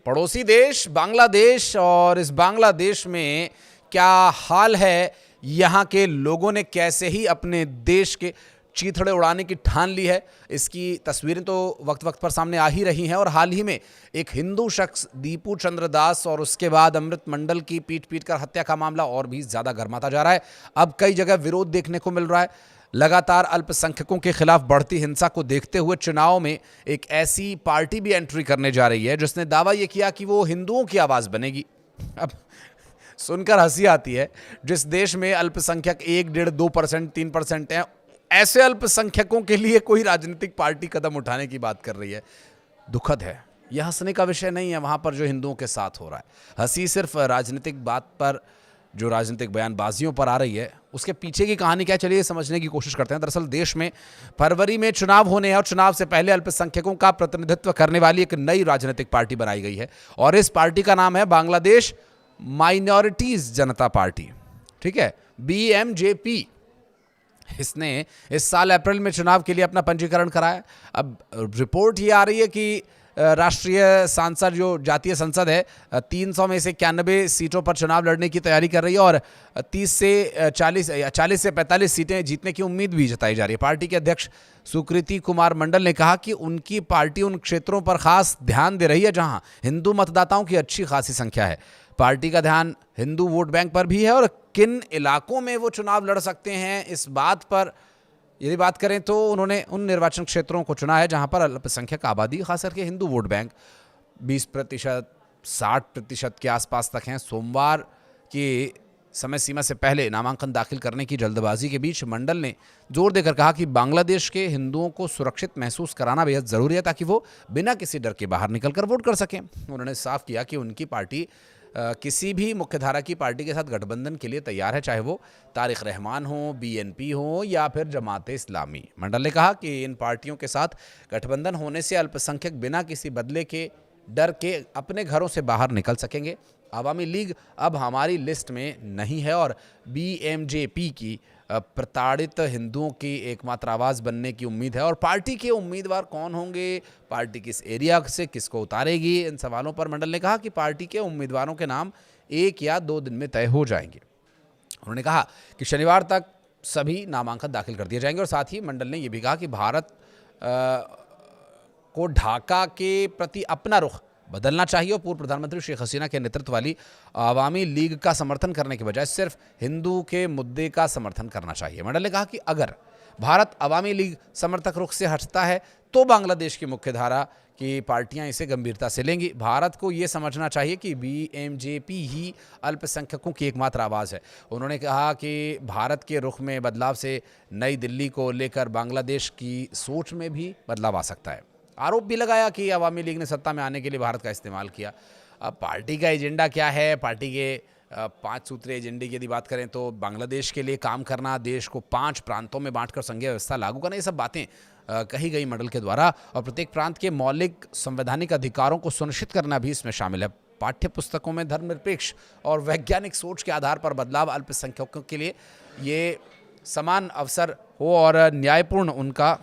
पड़ोसी देश बांग्लादेश, और इस बांग्लादेश में क्या हाल है, यहाँ के लोगों ने कैसे ही अपने देश के चीथड़े उड़ाने की ठान ली है, इसकी तस्वीरें तो वक्त वक्त पर सामने आ ही रही हैं। और हाल ही में एक हिंदू शख्स दीपू चंद्र दास और उसके बाद अमृत मंडल की पीट पीट कर हत्या का मामला और भी ज़्यादा गर्माता जा रहा है। अब कई जगह विरोध देखने को मिल रहा है। लगातार अल्पसंख्यकों के खिलाफ बढ़ती हिंसा को देखते हुए चुनाव में एक ऐसी पार्टी भी एंट्री करने जा रही है जिसने दावा यह किया कि वो हिंदुओं की आवाज़ बनेगी। अब सुनकर हंसी आती है, जिस देश में अल्पसंख्यक 1, 1.5, 2%, 3% हैं, ऐसे अल्पसंख्यकों के लिए कोई राजनीतिक पार्टी कदम उठाने की बात कर रही है। दुखद है। यह हंसने का विषय नहीं है वहां पर जो हिंदुओं के साथ हो रहा है। हंसी सिर्फ राजनीतिक बात पर, जो राजनीतिक बयानबाजियों पर आ रही है, उसके पीछे की कहानी क्या, चलिए समझने की कोशिश करते हैं। दरअसल देश में फरवरी में चुनाव होने हैं और चुनाव से पहले अल्पसंख्यकों का प्रतिनिधित्व करने वाली एक नई राजनीतिक पार्टी बनाई गई है और इस पार्टी का नाम है बांग्लादेश माइनॉरिटीज जनता पार्टी। ठीक है, BMJP। इसने इस साल अप्रैल में चुनाव के लिए अपना पंजीकरण कराया। अब रिपोर्ट ये आ रही है कि राष्ट्रीय सांसद, जो जातीय संसद है, 300 में से 91 सीटों पर चुनाव लड़ने की तैयारी कर रही है और 30 से 40 से 45 सीटें जीतने की उम्मीद भी जताई जा रही है। पार्टी के अध्यक्ष सुकृति कुमार मंडल ने कहा कि उनकी पार्टी उन क्षेत्रों पर खास ध्यान दे रही है जहां हिंदू मतदाताओं की अच्छी खासी संख्या है। पार्टी का ध्यान हिंदू वोट बैंक पर भी है और किन इलाकों में वो चुनाव लड़ सकते हैं, इस बात पर यदि बात करें तो उन्होंने उन निर्वाचन क्षेत्रों को चुना है जहां पर अल्पसंख्यक आबादी, खास करके हिंदू वोट बैंक 20%, 60% के आसपास तक हैं। सोमवार की समय सीमा से पहले नामांकन दाखिल करने की जल्दबाजी के बीच मंडल ने जोर देकर कहा कि बांग्लादेश के हिंदुओं को सुरक्षित महसूस कराना बेहद ज़रूरी है ताकि वो बिना किसी डर के बाहर निकलकर वोट कर सकें। उन्होंने साफ किया कि उनकी पार्टी किसी भी मुख्यधारा की पार्टी के साथ गठबंधन के लिए तैयार है, चाहे वो तारिक रहमान हो, BNP हो या फिर जमात इस्लामी। मंडल ने कहा कि इन पार्टियों के साथ गठबंधन होने से अल्पसंख्यक बिना किसी बदले के डर के अपने घरों से बाहर निकल सकेंगे। अवामी लीग अब हमारी लिस्ट में नहीं है और BMJP की प्रताड़ित हिंदुओं की एकमात्र आवाज़ बनने की उम्मीद है। और पार्टी के उम्मीदवार कौन होंगे, पार्टी किस एरिया से किसको उतारेगी, इन सवालों पर मंडल ने कहा कि पार्टी के उम्मीदवारों के नाम 1 या 2 दिन में तय हो जाएंगे। उन्होंने कहा कि शनिवार तक सभी नामांकन दाखिल कर दिए जाएंगे और साथ ही मंडल ने यह भी कहा कि भारत को ढाका के प्रति अपना रुख बदलना चाहिए और पूर्व प्रधानमंत्री शेख हसीना के नेतृत्व वाली अवामी लीग का समर्थन करने के बजाय सिर्फ हिंदू के मुद्दे का समर्थन करना चाहिए। मंडल ने कहा कि अगर भारत अवामी लीग समर्थक रुख से हटता है तो बांग्लादेश की मुख्यधारा की पार्टियां इसे गंभीरता से लेंगी। भारत को ये समझना चाहिए कि BMJP ही अल्पसंख्यकों की एकमात्र आवाज़ है। उन्होंने कहा कि भारत के रुख में बदलाव से नई दिल्ली को लेकर बांग्लादेश की सोच में भी बदलाव आ सकता है। आरोप भी लगाया कि अवामी लीग ने सत्ता में आने के लिए भारत का इस्तेमाल किया। अब पार्टी का एजेंडा क्या है, पार्टी के 5 सूत्रीय एजेंडे की यदि बात करें तो बांग्लादेश के लिए काम करना, देश को 5 प्रांतों में बांटकर संघीय व्यवस्था लागू करना, ये सब बातें कही गई मंडल के द्वारा। और प्रत्येक प्रांत के मौलिक संवैधानिक अधिकारों को सुनिश्चित करना भी इसमें शामिल है। पाठ्य पुस्तकों में धर्मनिरपेक्ष और वैज्ञानिक सोच के आधार पर बदलाव, अल्पसंख्यकों के लिए ये समान अवसर हो और न्यायपूर्ण उनका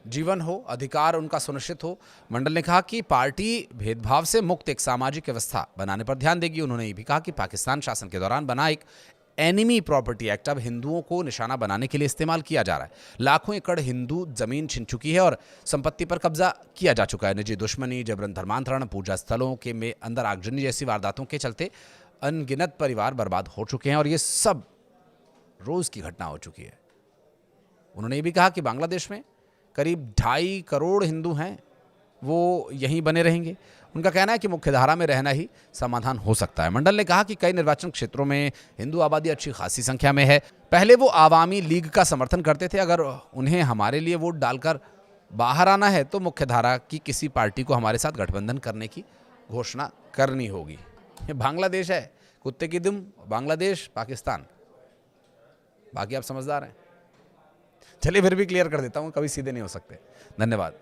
जीवन हो, अधिकार उनका सुनिश्चित हो। मंडल ने कहा कि पार्टी भेदभाव से मुक्त एक सामाजिक व्यवस्था बनाने पर ध्यान देगी। उन्होंने ये भी कहा कि पाकिस्तान शासन के दौरान बना एक एनिमी प्रॉपर्टी एक्ट अब हिंदुओं को निशाना बनाने के लिए इस्तेमाल किया जा रहा है। लाखों एकड़ हिंदू जमीन छिन चुकी है और संपत्ति पर कब्जा किया जा चुका है। निजी दुश्मनी, जबरन धर्मांतरण, पूजा स्थलों के में अंदर आगजनी जैसी वारदातों के चलते अनगिनत परिवार बर्बाद हो चुके हैं और ये सब रोज की घटना हो चुकी है। उन्होंने ये भी कहा कि बांग्लादेश में करीब 2.5 करोड़ हिंदू हैं, वो यहीं बने रहेंगे। उनका कहना है कि मुख्यधारा में रहना ही समाधान हो सकता है। मंडल ने कहा कि कई निर्वाचन क्षेत्रों में हिंदू आबादी अच्छी खासी संख्या में है। पहले वो आवामी लीग का समर्थन करते थे, अगर उन्हें हमारे लिए वोट डालकर बाहर आना है तो मुख्यधारा की किसी पार्टी को हमारे साथ गठबंधन करने की घोषणा करनी होगी। ये बांग्लादेश है, कुत्ते की दुम, बांग्लादेश, पाकिस्तान, बाकी आप समझदार हैं। चलिए फिर भी क्लियर कर देता हूँ, कभी सीधे नहीं हो सकते। धन्यवाद।